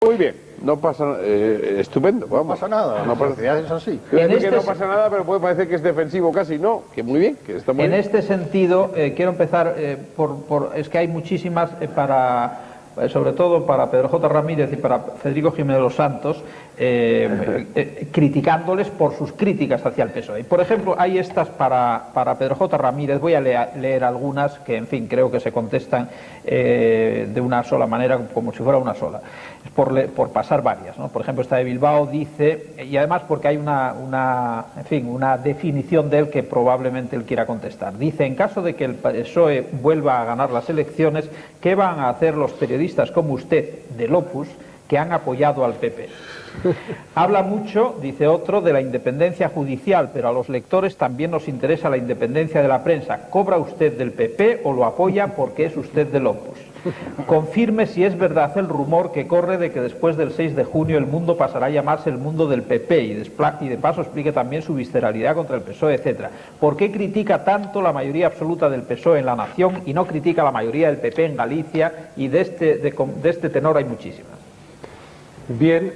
Muy bien, no pasa estupendo, vamos. No pasa nada, no pasa nada, es así. Que no pasa nada, pero puede parecer que es defensivo casi, no, que muy bien, que está muy En bien. este sentido, quiero empezar es que hay muchísimas sobre todo para Pedro J. Ramírez y para Federico Jiménez Los Santos, criticándoles por sus críticas hacia el PSOE. Por ejemplo, hay estas para Pedro J. Ramírez, voy a leer algunas que, en fin, creo que se contestan de una sola manera, como si fuera una sola. Por pasar varias, ¿no? Por ejemplo, esta de Bilbao dice, y además porque hay una definición de él que probablemente él quiera contestar. Dice, en caso de que el PSOE vuelva a ganar las elecciones, ¿qué van a hacer los periodistas como usted del Opus que han apoyado al PP? Habla mucho, dice otro, de la independencia judicial, pero a los lectores también nos interesa la independencia de la prensa. ¿Cobra usted del PP o lo apoya porque es usted del Opus? Confirme si es verdad el rumor que corre de que después del 6 de junio el mundo pasará a llamarse el mundo del PP y de paso explique también su visceralidad contra el PSOE, etcétera. ¿Por qué critica tanto la mayoría absoluta del PSOE en la nación y no critica la mayoría del PP en Galicia? Y de este tenor hay muchísimas. Bien,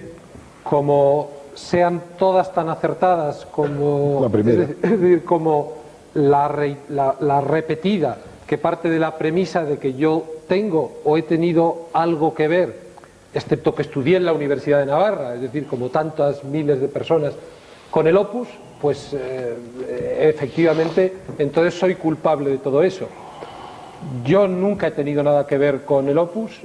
como sean todas tan acertadas como la primera, es decir, como la repetida, que parte de la premisa de que yo tengo o he tenido algo que ver, excepto que estudié en la Universidad de Navarra, es decir, como tantas miles de personas, con el Opus, pues efectivamente, entonces soy culpable de todo eso. Yo nunca he tenido nada que ver con el Opus,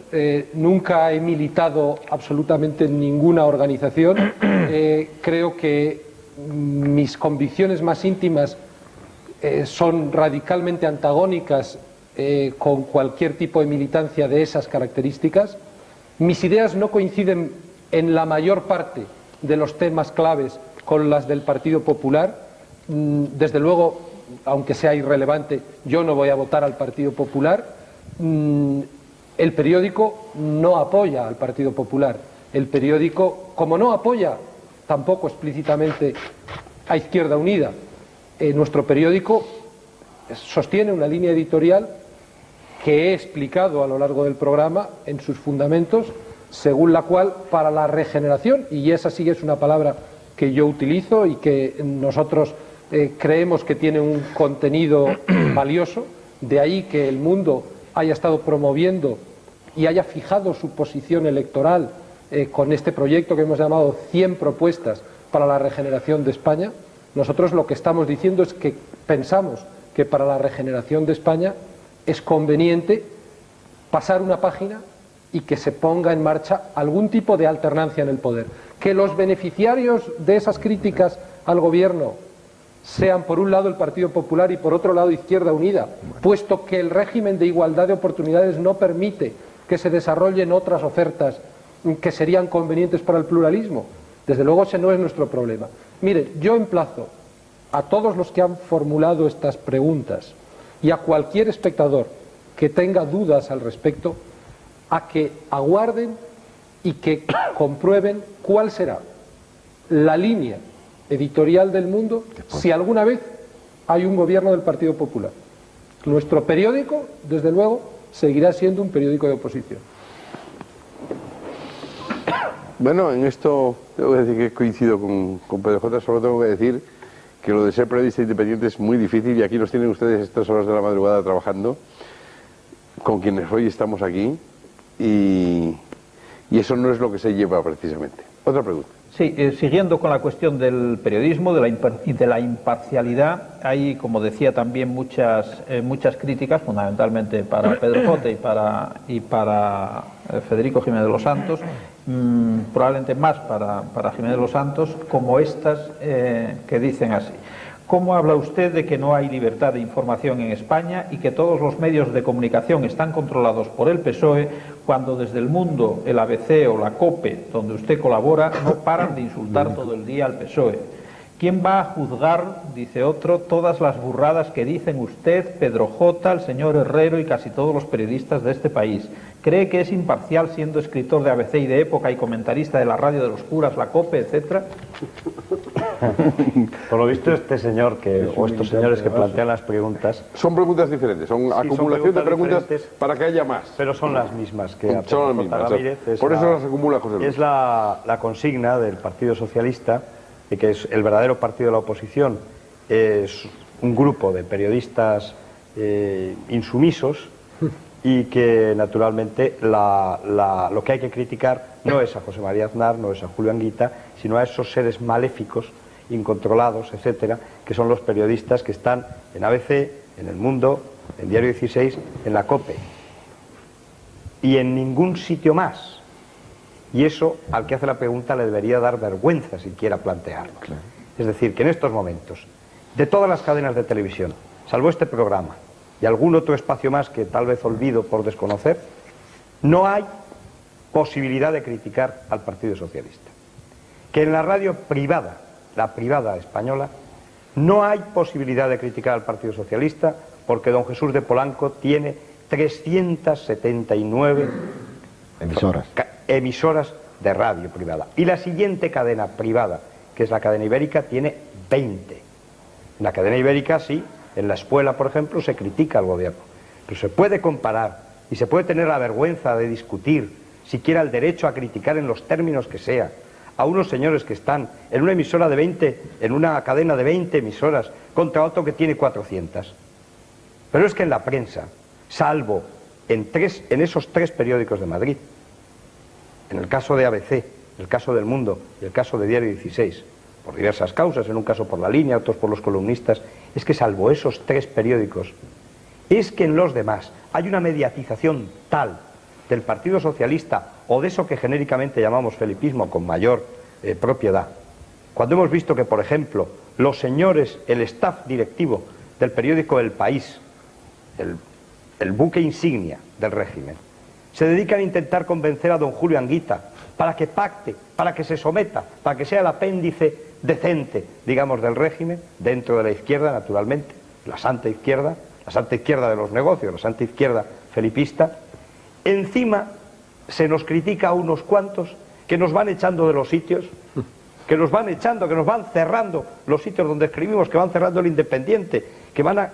nunca he militado absolutamente en ninguna organización, creo que mis convicciones más íntimas son radicalmente antagónicas con cualquier tipo de militancia de esas características. Mis ideas no coinciden en la mayor parte de los temas claves con las del Partido Popular. Desde luego, aunque sea irrelevante, yo no voy a votar al Partido Popular. El periódico no apoya al Partido Popular. El periódico, como no apoya tampoco explícitamente a Izquierda Unida, nuestro periódico sostiene una línea editorial que he explicado a lo largo del programa en sus fundamentos, según la cual para la regeneración, y esa sí es una palabra que yo utilizo y que nosotros creemos que tiene un contenido valioso, de ahí que el Mundo haya estado promoviendo y haya fijado su posición electoral con este proyecto que hemos llamado 100 propuestas para la regeneración de España. Nosotros lo que estamos diciendo es que pensamos que para la regeneración de España es conveniente pasar una página y que se ponga en marcha algún tipo de alternancia en el poder. Que los beneficiarios de esas críticas al gobierno sean por un lado el Partido Popular y por otro lado Izquierda Unida, puesto que el régimen de igualdad de oportunidades no permite que se desarrollen otras ofertas que serían convenientes para el pluralismo. Desde luego ese no es nuestro problema. Mire, yo emplazo a todos los que han formulado estas preguntas y a cualquier espectador que tenga dudas al respecto a que aguarden y que comprueben cuál será la línea editorial del Mundo si alguna vez hay un gobierno del Partido Popular. Nuestro periódico, desde luego, seguirá siendo un periódico de oposición. Bueno, en esto tengo que decir que coincido con Pedro J. Solo tengo que decir que lo de ser periodista independiente es muy difícil y aquí nos tienen ustedes estas horas de la madrugada trabajando con quienes hoy estamos aquí y eso no es lo que se lleva precisamente. Otra pregunta. Sí, siguiendo con la cuestión del periodismo, de la imparcialidad, hay, como decía, también muchas críticas, fundamentalmente para Pedro J. y para Federico Jiménez de Los Santos, probablemente más para Jiménez de Los Santos, como estas que dicen así. ¿Cómo habla usted de que no hay libertad de información en España y que todos los medios de comunicación están controlados por el PSOE cuando desde El Mundo, el ABC o la COPE, donde usted colabora, no paran de insultar todo el día al PSOE? ¿Quién va a juzgar, dice otro, todas las burradas que dicen usted, Pedro J., el señor Herrero y casi todos los periodistas de este país? ¿Cree que es imparcial siendo escritor de ABC y de Época y comentarista de la radio de los curas, la COPE, etcétera? Por lo visto este señor o estos señores que plantean las preguntas... Son preguntas diferentes, son acumulación de preguntas para que haya más. Pero son las mismas que a son las mismas. Ramírez. Por eso las acumula José Luis. Es la consigna del Partido Socialista, de que es el verdadero partido de la oposición, es un grupo de periodistas insumisos, y que naturalmente lo que hay que criticar no es a José María Aznar, no es a Julio Anguita, sino a esos seres maléficos, incontrolados, etcétera, que son los periodistas que están en ABC, en El Mundo, en Diario 16, en la COPE y en ningún sitio más. Y eso al que hace la pregunta le debería dar vergüenza siquiera plantearlo. Claro. Es decir, que en estos momentos, de todas las cadenas de televisión, salvo este programa y algún otro espacio más que tal vez olvido por desconocer, no hay posibilidad de criticar al Partido Socialista. Que en la radio privada, la privada española, no hay posibilidad de criticar al Partido Socialista porque don Jesús de Polanco tiene 379 emisoras de radio privada. Y la siguiente cadena privada, que es la cadena ibérica, tiene 20. En la cadena ibérica sí. En La Espuela, por ejemplo, se critica al gobierno, pero se puede comparar y se puede tener la vergüenza de discutir, siquiera el derecho a criticar en los términos que sea, a unos señores que están en una emisora de 20, en una cadena de 20 emisoras, contra otro que tiene 400. Pero es que en la prensa, salvo en esos 3 periódicos de Madrid, en el caso de ABC, en el caso del Mundo y el caso de Diario 16, por diversas causas, en un caso por la línea, otros por los columnistas, es que salvo esos 3 periódicos, es que en los demás hay una mediatización tal del Partido Socialista o de eso que genéricamente llamamos felipismo con mayor propiedad. Cuando hemos visto que, por ejemplo, los señores, el staff directivo del periódico El País, el buque insignia del régimen, se dedican a intentar convencer a don Julio Anguita para que pacte, para que se someta, para que sea el apéndice decente, digamos, del régimen, dentro de la izquierda, naturalmente, la santa izquierda de los negocios, la santa izquierda felipista. Encima se nos critica a unos cuantos que nos van echando de los sitios, que nos van echando, que nos van cerrando los sitios donde escribimos, que van cerrando el Independiente,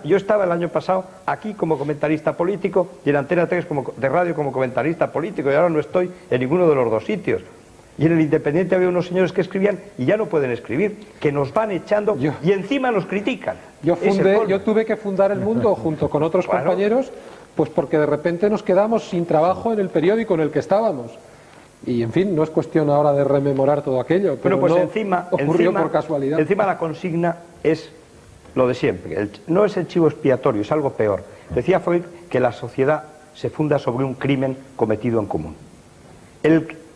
yo estaba el año pasado aquí como comentarista político y en Antena 3 de radio como comentarista político, y ahora no estoy en ninguno de los dos sitios. Y en el Independiente había unos señores que escribían y ya no pueden escribir, que nos van echando y encima nos critican. Yo tuve que fundar El Mundo junto con otros compañeros, pues porque de repente nos quedamos sin trabajo en el periódico en el que estábamos. Y en fin, no es cuestión ahora de rememorar todo aquello, pero pues no encima por casualidad. Encima la consigna es lo de siempre, no es el chivo expiatorio, es algo peor. Decía Freud que la sociedad se funda sobre un crimen cometido en común.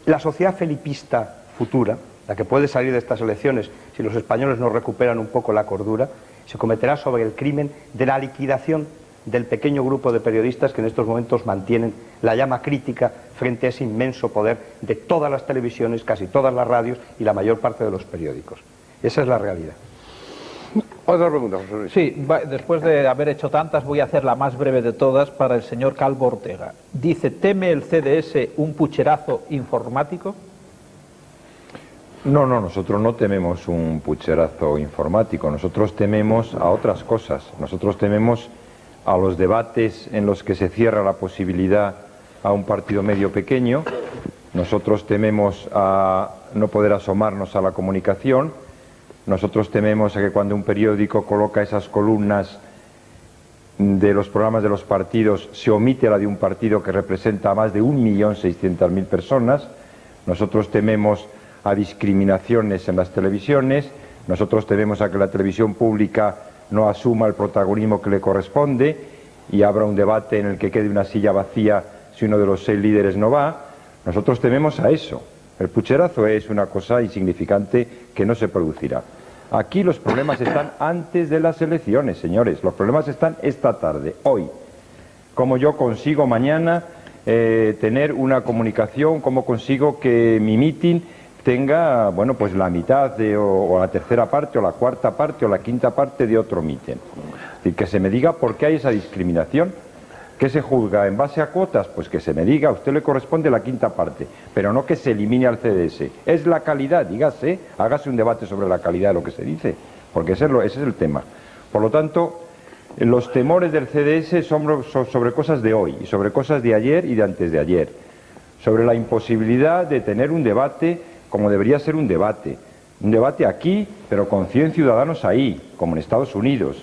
La sociedad felipista futura, la que puede salir de estas elecciones si los españoles no recuperan un poco la cordura, se cometerá sobre el crimen de la liquidación del pequeño grupo de periodistas que en estos momentos mantienen la llama crítica frente a ese inmenso poder de todas las televisiones, casi todas las radios y la mayor parte de los periódicos. Esa es la realidad. Otra pregunta, José Luis. Sí, después de haber hecho tantas, voy a hacer la más breve de todas para el señor Calvo Ortega. Dice, ¿teme el CDS un pucherazo informático? No, nosotros no tememos un pucherazo informático, nosotros tememos a otras cosas. Nosotros tememos a los debates en los que se cierra la posibilidad a un partido medio pequeño, nosotros tememos a no poder asomarnos a la comunicación, nosotros tememos a que cuando un periódico coloca esas columnas de los programas de los partidos se omite la de un partido que representa a más de 1.600.000 personas, nosotros tememos a discriminaciones en las televisiones, nosotros tememos a que la televisión pública no asuma el protagonismo que le corresponde y abra un debate en el que quede una silla vacía si uno de los 6 líderes no va. Nosotros tememos a eso. El pucherazo es una cosa insignificante que no se producirá. Aquí los problemas están antes de las elecciones, señores. Los problemas están esta tarde, hoy. Cómo yo consigo mañana tener una comunicación, cómo consigo que mi mitin tenga, bueno, pues la mitad o la tercera parte o la cuarta parte o la quinta parte de otro míten. Es decir, que se me diga por qué hay esa discriminación. ¿Qué se juzga en base a cuotas? Pues que se me diga, a usted le corresponde la quinta parte, pero no que se elimine al CDS. Es la calidad, dígase, hágase un debate sobre la calidad de lo que se dice, porque ese es el tema. Por lo tanto, los temores del CDS son sobre cosas de hoy, y sobre cosas de ayer y de antes de ayer, sobre la imposibilidad de tener un debate como debería ser un debate aquí, pero con 100 ciudadanos ahí, como en Estados Unidos,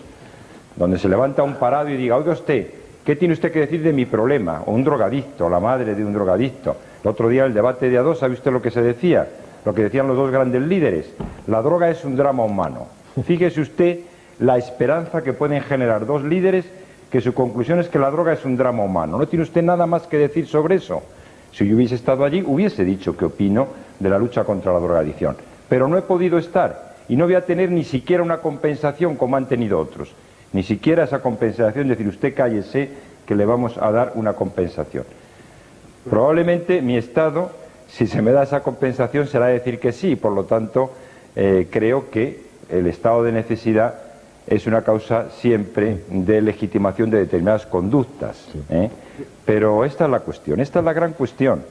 donde se levanta un parado y diga, oiga usted, ¿qué tiene usted que decir de mi problema? O un drogadicto, la madre de un drogadicto. El otro día el debate de A2, ¿sabe usted lo que se decía? Lo que decían los dos grandes líderes. La droga es un drama humano. Fíjese usted la esperanza que pueden generar dos líderes que su conclusión es que la droga es un drama humano. ¿No tiene usted nada más que decir sobre eso? Si yo hubiese estado allí, hubiese dicho qué opino de la lucha contra la drogadicción. Pero no he podido estar y no voy a tener ni siquiera una compensación como han tenido otros. Ni siquiera esa compensación, decir usted cállese que le vamos a dar una compensación. Probablemente mi estado, si se me da esa compensación, será decir que sí, por lo tanto creo que el estado de necesidad es una causa siempre de legitimación de determinadas conductas. Pero esta es la cuestión, esta es la gran cuestión.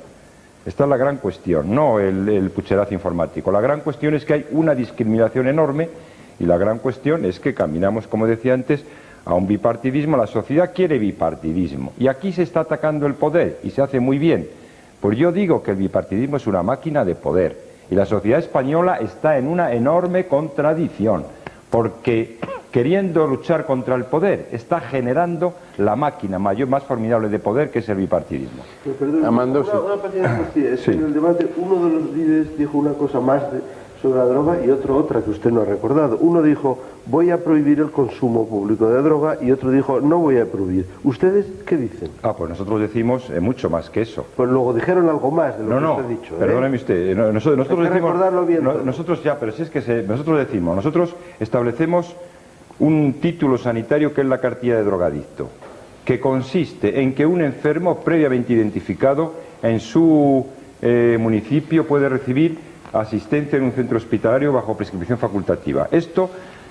Esta es la gran cuestión, no el pucherazo informático. La gran cuestión es que hay una discriminación enorme. Y la gran cuestión es que caminamos, como decía antes, a un bipartidismo. La sociedad quiere bipartidismo. Y aquí se está atacando el poder, y se hace muy bien. Pues yo digo que el bipartidismo es una máquina de poder. Y la sociedad española está en una enorme contradicción. Porque queriendo luchar contra el poder, está generando la máquina mayor, más formidable de poder, que es el bipartidismo. Perdón, Amando, una pequeña cuestión. Sí. En el debate, uno de los líderes dijo una cosa más sobre la droga y otro otra que usted no ha recordado. Uno dijo, voy a prohibir el consumo público de droga, y otro dijo, no voy a prohibir. ¿Ustedes qué dicen? Pues nosotros decimos mucho más que eso. Pues luego dijeron algo más de lo que usted ha dicho. Perdóneme usted, nosotros Hay que decimos, recordarlo bien todo. nosotros ya, pero si es que nosotros decimos, nosotros establecemos un título sanitario que es la cartilla de drogadicto, que consiste en que un enfermo previamente identificado en su municipio puede recibir asistencia en un centro hospitalario bajo prescripción facultativa. Esto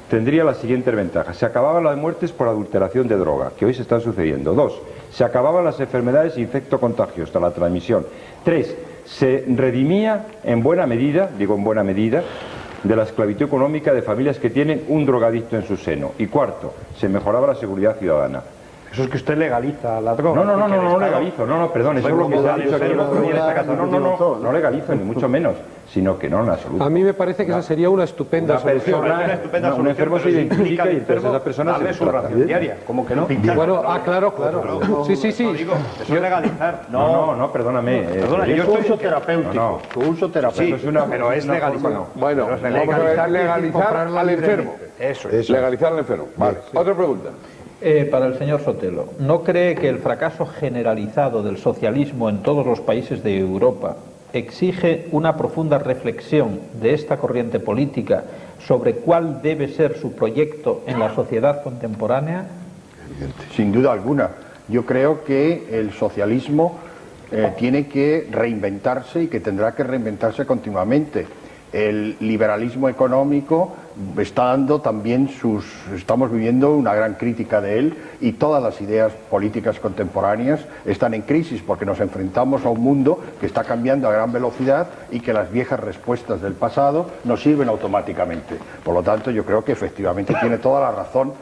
tendría la siguiente ventaja: se acababan las muertes por adulteración de droga, que hoy se están sucediendo. 2, se acababan las enfermedades infectocontagiosas, la transmisión. 3, se redimía en buena medida, digo en buena medida, de la esclavitud económica de familias que tienen un drogadicto en su seno. Y 4, se mejoraba la seguridad ciudadana. Eso es que usted legaliza la droga. No legalizo, perdón, eso es lo que se ha dicho aquí el otro día en esta casa. No legalizo, ni mucho menos, sino que no en absoluto. A mí me parece que esa sería una estupenda solución. Un enfermo se identifica y entonces esa persona se su ración diaria, ¿cómo que no? Bueno, claro. Sí. Eso es legalizar. No, perdóname. Es un uso terapéutico. Su uso terapéutico. Sí, pero es legalizar. Bueno, vamos a ver, legalizar al enfermo. Eso es. Legalizar al enfermo. Vale. Otra pregunta. Para el señor Sotelo, ¿no cree que el fracaso generalizado del socialismo en todos los países de Europa exige una profunda reflexión de esta corriente política sobre cuál debe ser su proyecto en la sociedad contemporánea? Sin duda alguna. Yo creo que el socialismo tiene que reinventarse y que tendrá que reinventarse continuamente. El liberalismo económico está dando también estamos viviendo una gran crítica de él, y todas las ideas políticas contemporáneas están en crisis porque nos enfrentamos a un mundo que está cambiando a gran velocidad y que las viejas respuestas del pasado nos sirven automáticamente. Por lo tanto, yo creo que efectivamente tiene toda la razón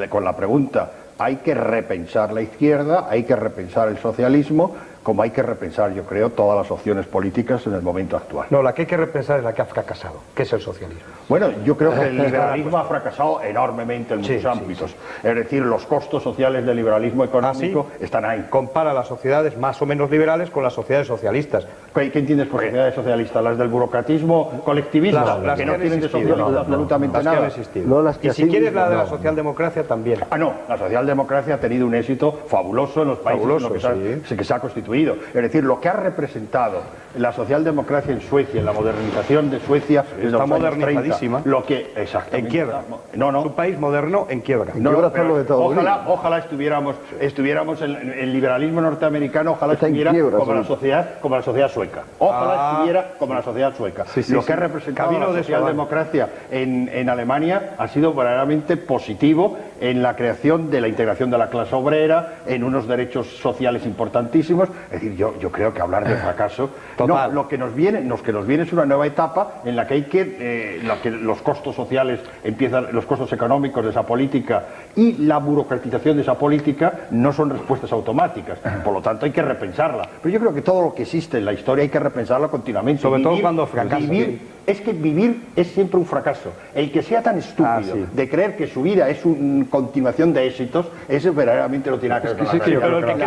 con la pregunta. Hay que repensar la izquierda, hay que repensar el socialismo, como hay que repensar, yo creo, todas las opciones políticas en el momento actual. No, la que hay que repensar es la que ha fracasado, que es el socialismo. Bueno, yo creo que el liberalismo ha fracasado enormemente en muchos ámbitos. Es decir, los costos sociales del liberalismo económico están ahí. Compara las sociedades más o menos liberales con las sociedades socialistas. ¿Qué entiendes por sociedades socialistas? ¿Las del burocratismo colectivismo? Las que no tienen de social absolutamente nada. No, las que y si quieres la de la socialdemocracia también. No, la socialdemocracia ha tenido un éxito fabuloso en los países en los que se ha constituido. Es decir, lo que ha representado la socialdemocracia en Suecia, en la modernización de Suecia, está modernizadísima. Lo que exactamente En quiebra. No. Un país moderno en quiebra. Ojalá estuviéramos en el liberalismo norteamericano, ojalá estuviera como la sociedad sueca. Ojalá estuviera como la sociedad sueca. Lo que ha representado la socialdemocracia en Alemania ha sido verdaderamente positivo en la creación de la integración de la clase obrera, en unos derechos sociales importantísimos. Es decir, yo creo que hablar de fracaso, no, lo que nos viene es una nueva etapa en la que hay que los costos sociales los costos económicos de esa política y la burocratización de esa política no son respuestas automáticas, por lo tanto hay que repensarla. Pero yo creo que todo lo que existe en la historia hay que repensarla continuamente. Sobre todo cuando fracasa. Vivir es siempre un fracaso. El que sea tan estúpido de creer que su vida es una continuación de éxitos, ese verdaderamente no tiene nada que ver con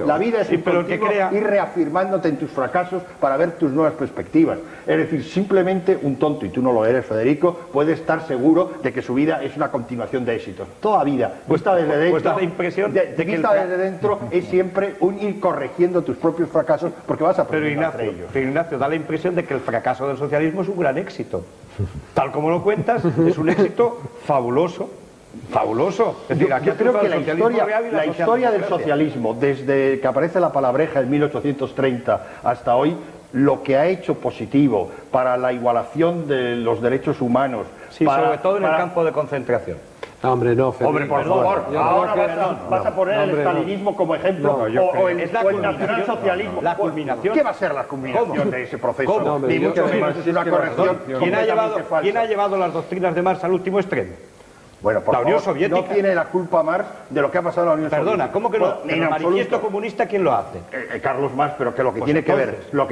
la vida es un continuo ir reafirmándote en tus fracasos para ver tus nuevas perspectivas. Es decir, simplemente un tonto, y tú no lo eres, Federico, puede estar seguro de que su vida es una continuación de éxitos. Toda vida, vista desde dentro, la impresión desde dentro, es siempre un ir corrigiendo tus propios fracasos porque vas a aprender entre ellos. Pero Ignacio, da la impresión de que el fracaso del socialismo es un gran éxito. Tal como lo cuentas, es un éxito fabuloso. Fabuloso. Es decir, yo creo que la historia del socialismo, desde que aparece la palabreja en 1830 hasta hoy, lo que ha hecho positivo para la igualación de los derechos humanos, sobre todo en el campo de concentración. Hombre, no, Federico. Hombre, por favor, ahora vas a poner el estalinismo como ejemplo o el nacionalsocialismo. La culminación. ¿Qué va a ser la culminación de ese proceso? Ni mucho menos es una corrección. ¿Quién ha llevado las doctrinas de Marx al último extremo? Bueno, por la Unión favor, Soviética. No tiene la culpa Marx de lo que ha pasado en la Unión Soviética. Perdona, ¿cómo que no? ¿El manifiesto comunista quién lo hace? Carlos Marx, pero que lo que tiene que ver. ¿Pero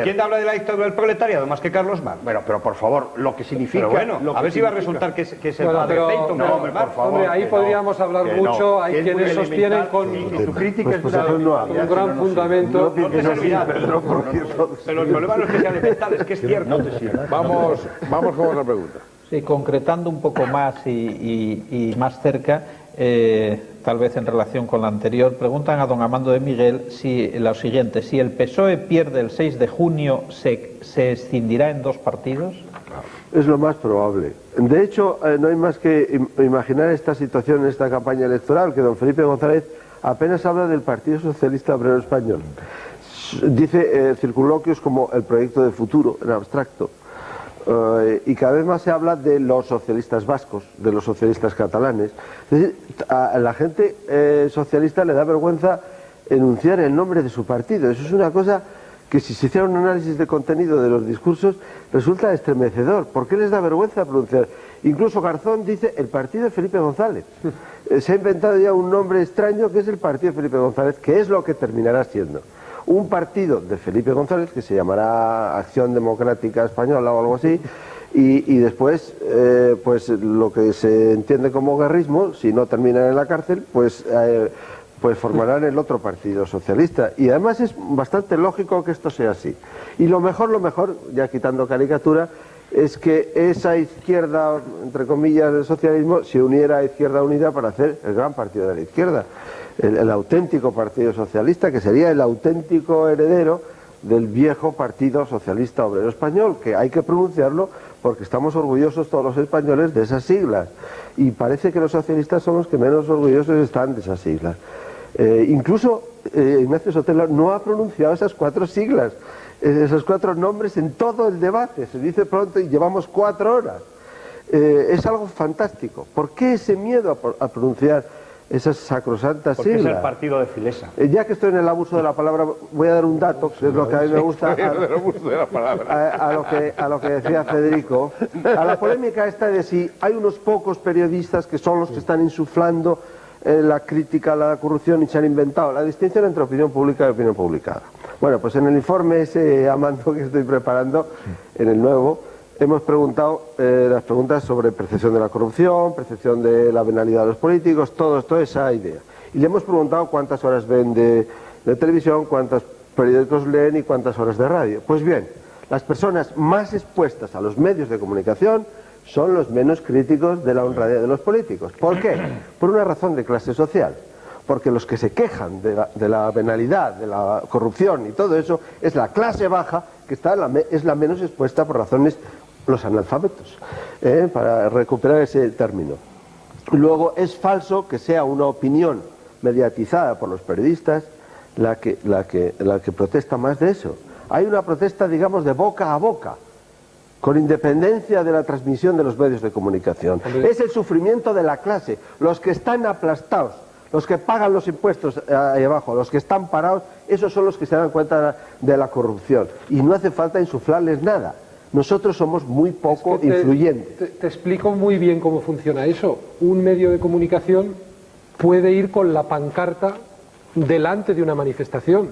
quién habla de la dictadura del proletariado más que Carlos Marx? Bueno, pero por favor, lo que significa. Pero bueno, a ver si va a resultar que es el padre Peyton. No, hombre, por favor. Hombre, ahí podríamos hablar mucho. Hay quienes sostienen con un gran fundamento. No te servirá, pero el problema no es que sea elemental, es que es cierto. Vamos con otra pregunta. Sí, concretando un poco más y más cerca, tal vez en relación con la anterior, preguntan a don Amando de Miguel lo siguiente: si el PSOE pierde el 6 de junio, ¿se escindirá en dos partidos? Es lo más probable. De hecho, no hay más que imaginar esta situación en esta campaña electoral, que don Felipe González apenas habla del Partido Socialista Obrero Español. Dice circunloquios como el proyecto de futuro, en abstracto. Y cada vez más se habla de los socialistas vascos, de los socialistas catalanes. Es decir, a la gente socialista le da vergüenza enunciar el nombre de su partido. Eso es una cosa que, si se hiciera un análisis de contenido de los discursos, resulta estremecedor. ¿Por qué les da vergüenza pronunciar? Incluso Garzón dice el partido de Felipe González. Se ha inventado ya un nombre extraño que es el partido de Felipe González, que es lo que terminará siendo un partido de Felipe González que se llamará Acción Democrática Española o algo así, y después pues lo que se entiende como guerrismo, si no terminan en la cárcel, pues formarán el otro partido socialista. Y además es bastante lógico que esto sea así. Y lo mejor, ya quitando caricatura, es que esa izquierda, entre comillas, del socialismo se uniera a Izquierda Unida para hacer el gran partido de la izquierda. El auténtico Partido Socialista, que sería el auténtico heredero del viejo Partido Socialista Obrero Español, que hay que pronunciarlo porque estamos orgullosos todos los españoles de esas siglas, y parece que los socialistas son los que menos orgullosos están de esas siglas. Incluso Ignacio Sotelo no ha pronunciado esas 4 siglas, esos 4 nombres en todo el debate, se dice pronto y llevamos 4 horas. Es algo fantástico. ¿Por qué ese miedo a pronunciar esas sacrosantas siglas? Porque es el partido de Filesa. Ya que estoy en el abuso de la palabra, voy a dar un dato, que es lo que a mí me gusta, a lo que decía Federico, a la polémica esta de si hay unos pocos periodistas que son los que están insuflando la crítica a la corrupción y se han inventado la distinción entre opinión pública y opinión publicada. Bueno, pues en el informe ese Amando que estoy preparando, en el nuevo, hemos preguntado las preguntas sobre percepción de la corrupción, percepción de la venalidad de los políticos, toda esa idea. Y le hemos preguntado cuántas horas ven de televisión, cuántos periódicos leen y cuántas horas de radio. Pues bien, las personas más expuestas a los medios de comunicación son los menos críticos de la honradez de los políticos. ¿Por qué? Por una razón de clase social. porque los que se quejan de la venalidad, de la corrupción y todo eso, es la clase baja, que es la menos expuesta por razones, los analfabetos, para recuperar ese término. Luego, es falso que sea una opinión mediatizada por los periodistas la que protesta más de eso. Hay una protesta, digamos, de boca a boca, con independencia de la transmisión de los medios de comunicación. Es el sufrimiento de la clase, los que están aplastados, los que pagan los impuestos ahí abajo, los que están parados, esos son los que se dan cuenta de la corrupción. Y no hace falta insuflarles nada. Nosotros somos muy poco influyentes. Te explico muy bien cómo funciona eso. Un medio de comunicación puede ir con la pancarta delante de una manifestación,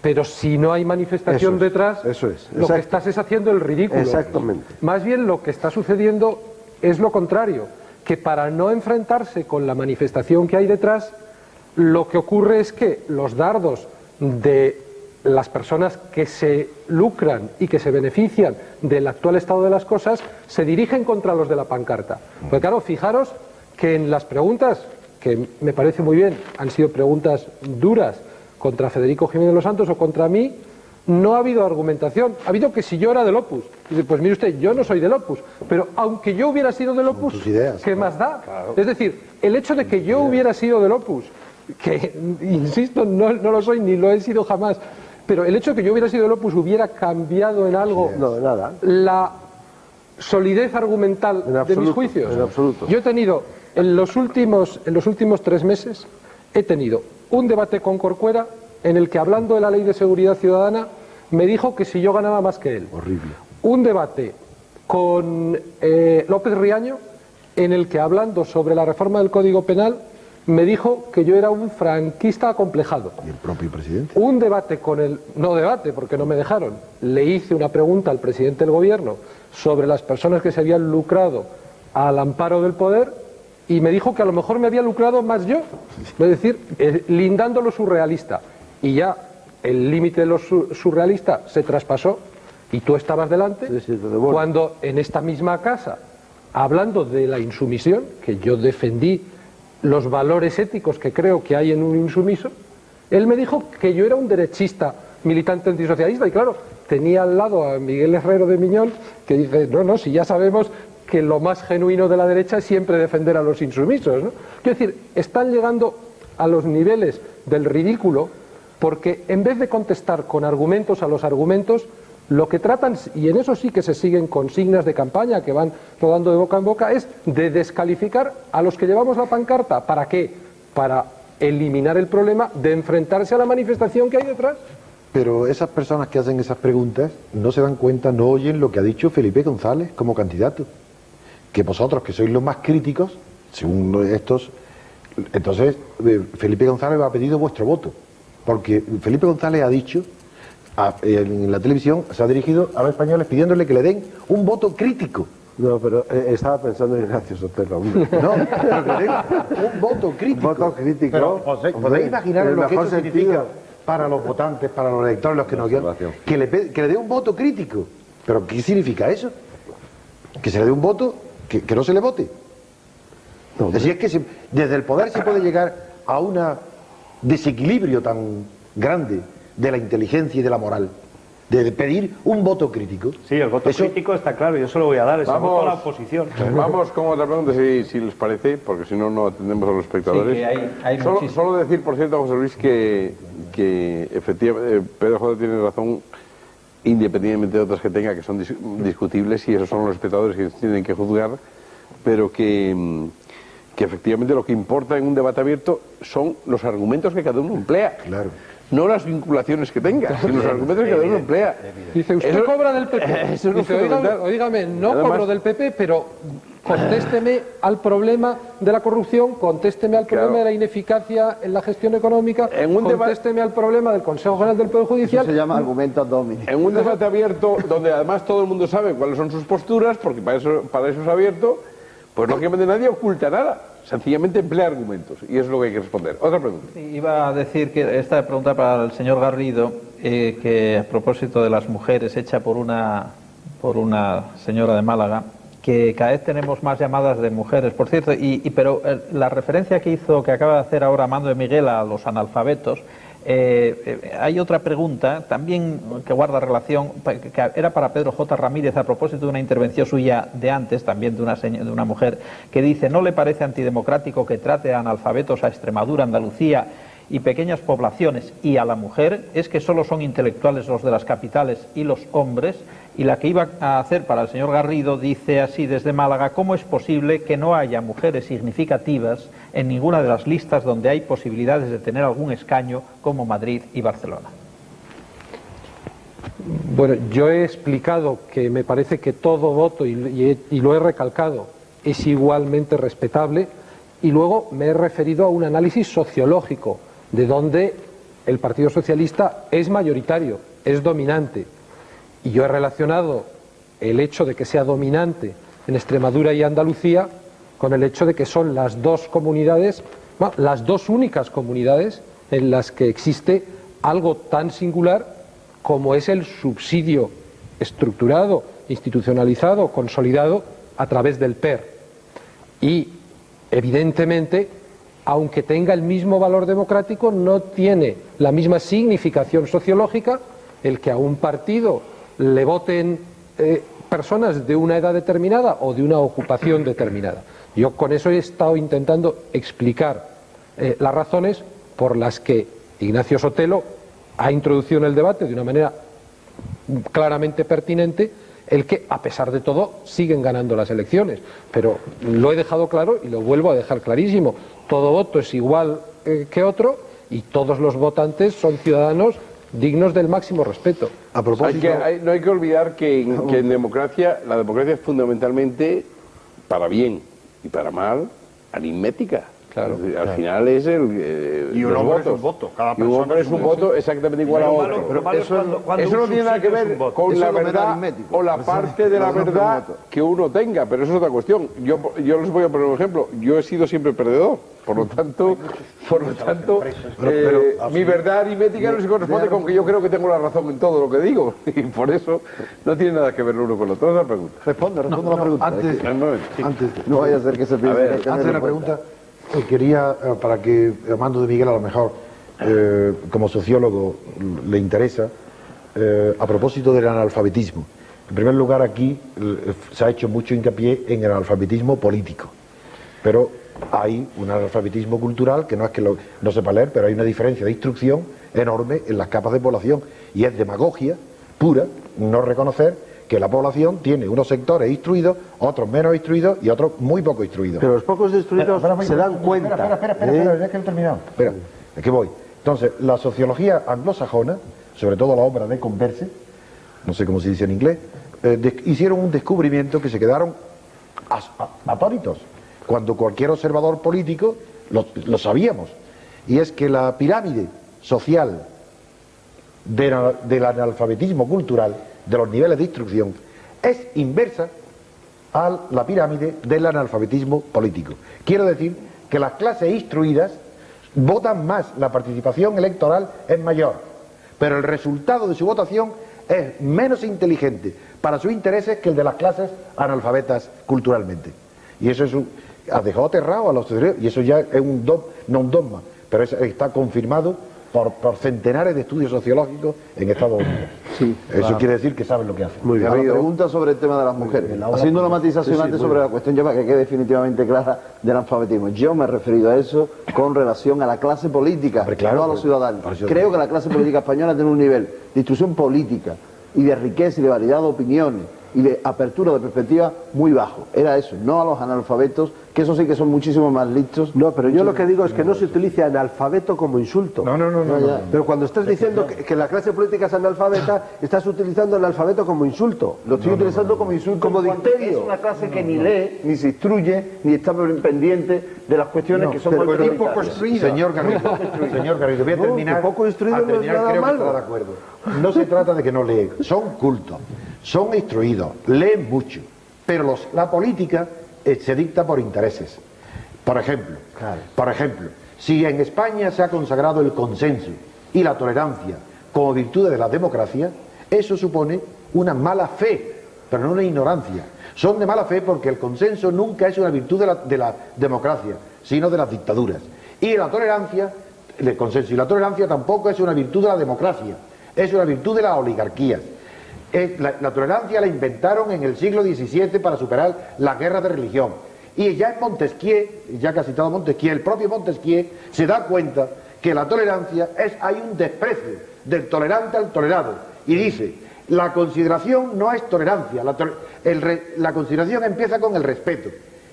pero si no hay manifestación detrás, lo que estás es haciendo el ridículo. Exactamente. Más bien lo que está sucediendo es lo contrario, que para no enfrentarse con la manifestación que hay detrás, lo que ocurre es que los dardos de las personas que se lucran y que se benefician del actual estado de las cosas se dirigen contra los de la pancarta. Porque claro, fijaros que en las preguntas, que me parece muy bien, han sido preguntas duras contra Federico Jiménez Los Santos o contra mí, no ha habido argumentación. Ha habido que si yo era del Opus. Dice, pues mire usted, yo no soy del Opus, pero aunque yo hubiera sido del Opus, ¿qué más da? Claro. Es decir, el hecho de que yo hubiera sido del Opus, que, insisto, no lo soy ni lo he sido jamás, pero el hecho de que yo hubiera sido del Opus hubiera cambiado en algo la solidez argumental de mis juicios. En absoluto. Yo he tenido, en los últimos 3 meses, he tenido un debate con Corcuera en el que, hablando de la Ley de Seguridad Ciudadana, me dijo que si yo ganaba más que él. Horrible. Un debate con López Riaño en el que, hablando sobre la reforma del Código Penal, me dijo que yo era un franquista acomplejado. ¿Y el propio presidente? Un debate con el... No debate, porque no me dejaron. Le hice una pregunta al presidente del gobierno sobre las personas que se habían lucrado al amparo del poder y me dijo que a lo mejor me había lucrado más yo. Es decir, lindando lo surrealista. Y ya el límite de lo surrealista se traspasó y tú estabas delante cuando en esta misma casa, hablando de la insumisión, que yo defendí los valores éticos que creo que hay en un insumiso, él me dijo que yo era un derechista militante antisocialista y claro, tenía al lado a Miguel Herrero de Miñón que dice, no, si ya sabemos que lo más genuino de la derecha es siempre defender a los insumisos, ¿no? Quiero decir, están llegando a los niveles del ridículo porque en vez de contestar con argumentos a los argumentos, lo que tratan, y en eso sí que se siguen consignas de campaña que van rodando de boca en boca, es de descalificar a los que llevamos la pancarta. ¿Para qué? Para eliminar el problema de enfrentarse a la manifestación que hay detrás. Pero esas personas que hacen esas preguntas no se dan cuenta, no oyen lo que ha dicho Felipe González como candidato. Que vosotros, que sois los más críticos, según estos, entonces Felipe González ha pedido vuestro voto. Porque Felipe González ha dicho, en la televisión, se ha dirigido a los españoles pidiéndole que le den un voto crítico. No, pero estaba pensando en Ignacio Sotelo. No, pero que le den un voto crítico. Voto crítico. Pero, ¿podéis imaginar lo que eso significa para los votantes, para los electores, los que nos guían? Que le dé un voto crítico. ¿Pero qué significa eso? Que se le dé un voto, que no se le vote. No, es decir, es que desde el poder se puede llegar a un desequilibrio tan grande de la inteligencia y de la moral, de pedir un voto crítico. Sí, el voto crítico está claro, yo se lo voy a dar, ese voto a la oposición. Vamos con otra pregunta, si les parece, porque si no, no atendemos a los espectadores. Sí, hay solo decir, por cierto, José Luis, que efectivamente Pedro J. tiene razón, independientemente de otras que tenga, que son discutibles, y esos son los espectadores que tienen que juzgar, pero que efectivamente lo que importa en un debate abierto son los argumentos que cada uno emplea. Claro. No las vinculaciones que tenga, sino los argumentos que cada uno emplea. Dice, usted cobra del PP. Eso Dice, oígame, no además, cobro del PP, pero contésteme al problema de la corrupción, contésteme al problema de la ineficacia en la gestión económica, contésteme al problema del Consejo General del Poder Judicial. Eso se llama argumento ad hominem. En un debate abierto, donde además todo el mundo sabe cuáles son sus posturas, porque para eso es abierto, pues lógicamente nadie oculta nada. Sencillamente emplea argumentos, y eso es lo que hay que responder. Otra pregunta. Sí, iba a decir que esta pregunta para el señor Garrido, que a propósito de las mujeres, hecha por una señora de Málaga, que cada vez tenemos más llamadas de mujeres, por cierto, pero la referencia que acaba de hacer ahora Amando de Miguel a los analfabetos, hay otra pregunta también que guarda relación, que era para Pedro J. Ramírez a propósito de una intervención suya de antes, también de una mujer, que dice: ¿no le parece antidemocrático que trate de analfabetos a Extremadura, Andalucía y pequeñas poblaciones y a la mujer? Es que solo son intelectuales los de las capitales y los hombres. Y la que iba a hacer para el señor Garrido dice así desde Málaga: ¿cómo es posible que no haya mujeres significativas en ninguna de las listas donde hay posibilidades de tener algún escaño, como Madrid y Barcelona? Bueno, yo he explicado que me parece que todo voto, y lo he recalcado, es igualmente respetable, y luego me he referido a un análisis sociológico de donde el Partido Socialista es mayoritario, es dominante. Y yo he relacionado el hecho de que sea dominante en Extremadura y Andalucía con el hecho de que son las dos comunidades, bueno, las dos únicas comunidades en las que existe algo tan singular como es el subsidio estructurado, institucionalizado, consolidado a través del PER. Y, evidentemente, aunque tenga el mismo valor democrático, no tiene la misma significación sociológica el que a un partido le voten personas de una edad determinada o de una ocupación determinada. Yo con eso he estado intentando explicar las razones por las que Ignacio Sotelo ha introducido en el debate de una manera claramente pertinente el que, a pesar de todo, siguen ganando las elecciones. Pero lo he dejado claro y lo vuelvo a dejar clarísimo: todo voto es igual que otro y todos los votantes son ciudadanos dignos del máximo respeto. A propósito, no hay que olvidar que en democracia, la democracia es fundamentalmente, para bien y para mal, aritmética. Claro, al final es y un hombre es un voto. Cada y un hombre es un voto exactamente igual a otro. Pero eso no tiene nada que ver con la verdad o la parte de la verdad que uno tenga, pero eso es otra cuestión. Yo les voy a poner un ejemplo. Yo he sido siempre perdedor, por lo tanto mi verdad aritmética no se corresponde con que yo creo que tengo la razón en todo lo que digo, y por eso no tiene nada que ver lo uno con lo otro. Otra pregunta. Responde la pregunta. Antes, No vaya a ser que se piense. Antes de la pregunta, quería, para que Amando de Miguel a lo mejor, como sociólogo, le interesa, a propósito del analfabetismo. En primer lugar, aquí se ha hecho mucho hincapié en el analfabetismo político, pero hay un analfabetismo cultural que no es que no sepa leer, pero hay una diferencia de instrucción enorme en las capas de población, y es demagogia pura no reconocer que la población tiene unos sectores instruidos, otros menos instruidos y otros muy poco instruidos. Pero los pocos instruidos se dan cuenta. Espera, ya que he terminado. Espera, es que voy. Entonces, la sociología anglosajona, sobre todo la obra de Converse, no sé cómo se dice en inglés, hicieron un descubrimiento que se quedaron atónitos, cuando cualquier observador político lo sabíamos, y es que la pirámide social del analfabetismo cultural, de los niveles de instrucción, es inversa a la pirámide del analfabetismo político. Quiero decir que las clases instruidas votan más, la participación electoral es mayor, pero el resultado de su votación es menos inteligente para sus intereses que el de las clases analfabetas culturalmente. Y eso ha dejado aterrado a los sociólogos, y eso ya es no un dogma, pero está confirmado por centenares de estudios sociológicos en Estados Unidos. Sí, eso quiere decir que saben lo que hacen. Muy bien. La pregunta sobre el tema de las mujeres. Haciendo una matización antes sobre la cuestión, ya para que quede definitivamente clara, del analfabetismo. Yo me he referido a eso con relación a la clase política, no a los ciudadanos. Creo que la clase política española tiene un nivel de instrucción política y de riqueza y de variedad de opiniones y de apertura de perspectiva muy bajo. Era eso, no a los analfabetos, que eso sí que son muchísimo más listos. No, pero yo lo que digo es que no se utilice analfabeto como insulto. No. Pero cuando estás diciendo que la clase política es analfabeta, estás utilizando el analfabeto como insulto. Lo estoy utilizando como insulto, como dicterio. Es una clase que ni lee, ni se instruye, ni está pendiente de las cuestiones que son muy poco instruido. Señor Garrido, voy a terminar. Poco instruido no es nada creo malo. Que estará de acuerdo. No se trata de que no leen, son cultos, son instruidos, leen mucho, pero la política se dicta por intereses. Por ejemplo, si en España se ha consagrado el consenso y la tolerancia como virtudes de la democracia, eso supone una mala fe pero no una ignorancia. Son de mala fe porque el consenso nunca es una virtud de la democracia, sino de las dictaduras. Y la tolerancia, el consenso y la tolerancia tampoco es una virtud de la democracia, es una virtud de las oligarquías. La tolerancia la inventaron en el siglo XVII para superar las guerras de religión. Y ya en Montesquieu, ya que ha citado Montesquieu, el propio Montesquieu se da cuenta que la tolerancia hay un desprecio del tolerante al tolerado. Y dice, la consideración no es tolerancia, la consideración empieza con el respeto,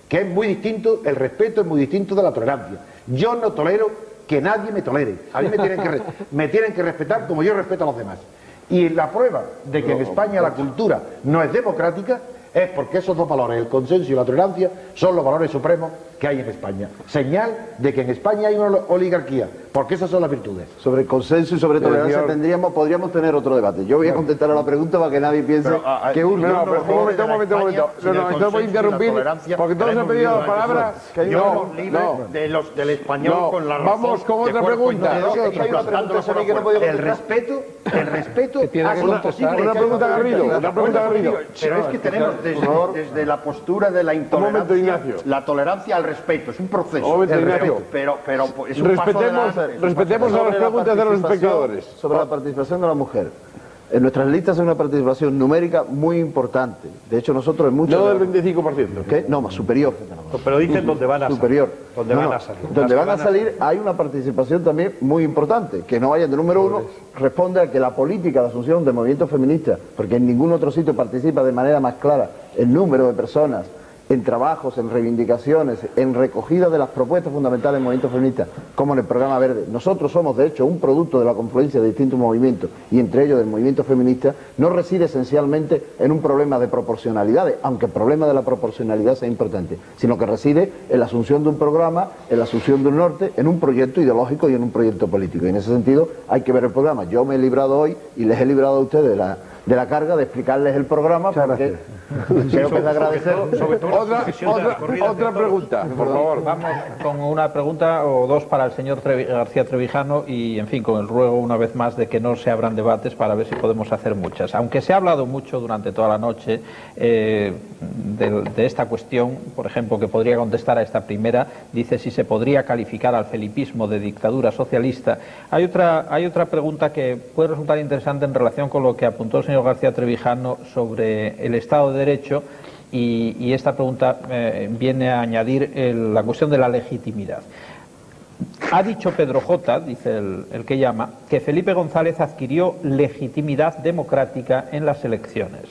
que es muy distinto, el respeto es muy distinto de la tolerancia. Yo no tolero que nadie me tolere, a mí me tienen que respetar como yo respeto a los demás. Y la prueba de que en España la cultura no es democrática es porque esos dos valores, el consenso y la tolerancia, son los valores supremos que hay en España. Señal de que en España hay una oligarquía, porque esas son las virtudes. Sobre consenso y sobre tolerancia podríamos tener otro debate. Yo voy a contestar a la pregunta para que nadie piense que un momento. No voy a interrumpir, porque todos han pedido la palabra. Del español con la razón. Vamos con otra pregunta. El respeto una pregunta, Garrido. Pero es que tenemos desde la postura de la intolerancia, la tolerancia al respeto, es un proceso. Pero es un paso adelante. Respetemos a las preguntas de los espectadores. Sobre la participación de la mujer. En nuestras listas hay una participación numérica muy importante. De hecho, nosotros en muchos... No del 25%. ¿Qué? No, más superior. Pero dicen dónde van a salir. Superior. Donde van a salir. Donde van a salir hay una participación también muy importante. Que no vayan de número uno responde a que la política de asunción del movimiento feminista, porque en ningún otro sitio participa de manera más clara el número de personas en trabajos, en reivindicaciones, en recogida de las propuestas fundamentales del movimiento feminista, como en el programa verde. Nosotros somos, de hecho, un producto de la confluencia de distintos movimientos, y entre ellos del movimiento feminista, no reside esencialmente en un problema de proporcionalidades, aunque el problema de la proporcionalidad sea importante, sino que reside en la asunción de un programa, en la asunción de un norte, en un proyecto ideológico y en un proyecto político. Y en ese sentido hay que ver el programa. Yo me he librado hoy, y les he librado a ustedes de la carga de explicarles el programa, porque creo que es de agradecer. Otra pregunta, por favor. Vamos con una pregunta o dos para el señor García Trevijano y, en fin, con el ruego una vez más de que no se abran debates para ver si podemos hacer muchas. Aunque se ha hablado mucho durante toda la noche de esta cuestión, por ejemplo, que podría contestar a esta primera, dice si se podría calificar al felipismo de dictadura socialista. Hay otra pregunta que puede resultar interesante en relación con lo que apuntó el señor García Trevijano sobre el Estado de Derecho, y esta pregunta viene a añadir la cuestión de la legitimidad. Ha dicho Pedro J., dice el que llama, que Felipe González adquirió legitimidad democrática en las elecciones.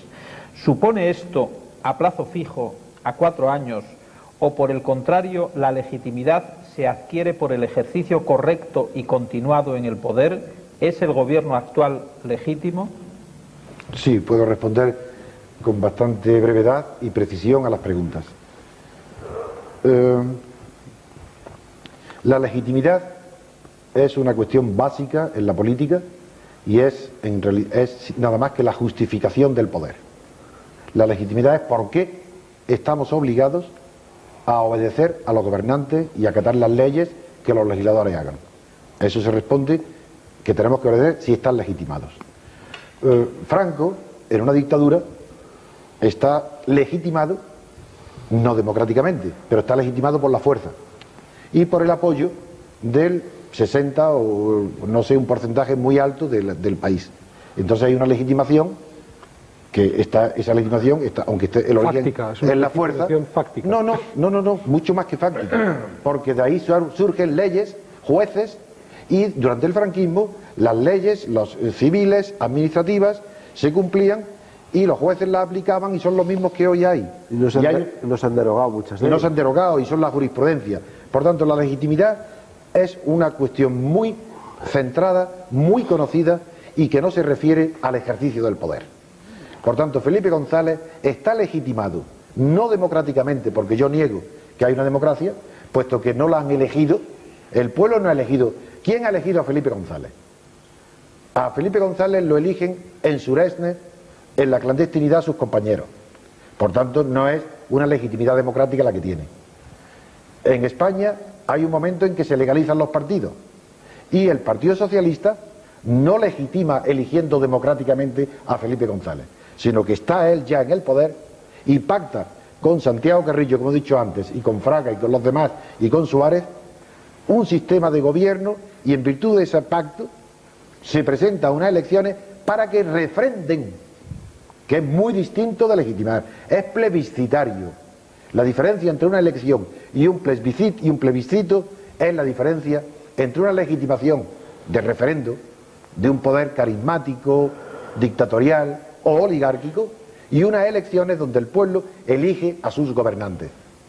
¿Supone esto a plazo fijo, a 4 años, o por el contrario la legitimidad se adquiere por el ejercicio correcto y continuado en el poder? ¿Es el gobierno actual legítimo? Sí, puedo responder con bastante brevedad y precisión a las preguntas. La legitimidad es una cuestión básica en la política y es nada más que la justificación del poder. La legitimidad es por qué estamos obligados a obedecer a los gobernantes y a acatar las leyes que los legisladores hagan. A eso se responde que tenemos que obedecer si están legitimados. Franco, en una dictadura, está legitimado, no democráticamente, pero está legitimado por la fuerza y por el apoyo del 60 o no sé, un porcentaje muy alto del país. Entonces hay una legitimación que esa legitimación está, aunque esté el origen en la fuerza. Fáctica. No, mucho más que fáctica, porque de ahí surgen leyes, jueces, y durante el franquismo las leyes, los civiles, administrativas, se cumplían y los jueces las aplicaban y son los mismos que hoy hay. Y no se han derogado muchas leyes. No se han derogado y son la jurisprudencia. Por tanto, la legitimidad es una cuestión muy centrada, muy conocida y que no se refiere al ejercicio del poder. Por tanto, Felipe González está legitimado, no democráticamente, porque yo niego que hay una democracia, puesto que no la han elegido, el pueblo no ha elegido. ¿Quién ha elegido a Felipe González? A Felipe González lo eligen en Suresnes, en la clandestinidad, sus compañeros. Por tanto, no es una legitimidad democrática la que tiene. En España hay un momento en que se legalizan los partidos y el Partido Socialista no legitima eligiendo democráticamente a Felipe González, sino que está él ya en el poder y pacta con Santiago Carrillo, como he dicho antes, y con Fraga y con los demás, y con Suárez, un sistema de gobierno, y en virtud de ese pacto se presenta a unas elecciones para que refrenden, que es muy distinto de legitimar, es plebiscitario. La diferencia entre una elección y un plebiscito es la diferencia entre una legitimación de referendo, de un poder carismático, dictatorial o oligárquico, y unas elecciones donde el pueblo elige a sus gobernantes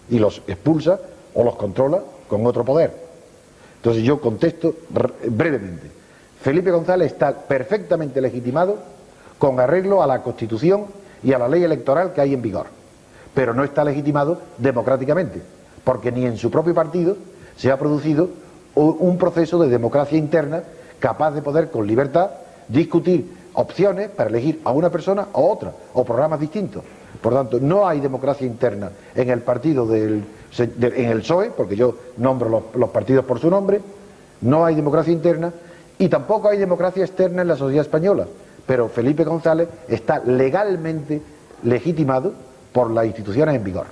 y los expulsa o los controla con otro poder. Entonces yo contesto brevemente. Felipe González está perfectamente legitimado con arreglo a la Constitución y a la ley electoral que hay en vigor, pero no está legitimado democráticamente, porque ni en su propio partido se ha producido un proceso de democracia interna capaz de poder con libertad discutir opciones para elegir a una persona o otra, o programas distintos. Por tanto, no hay democracia interna en el partido en el PSOE, porque yo nombro los partidos por su nombre, no hay democracia interna y tampoco hay democracia externa en la sociedad española, pero Felipe González está legalmente legitimado por las instituciones en vigor.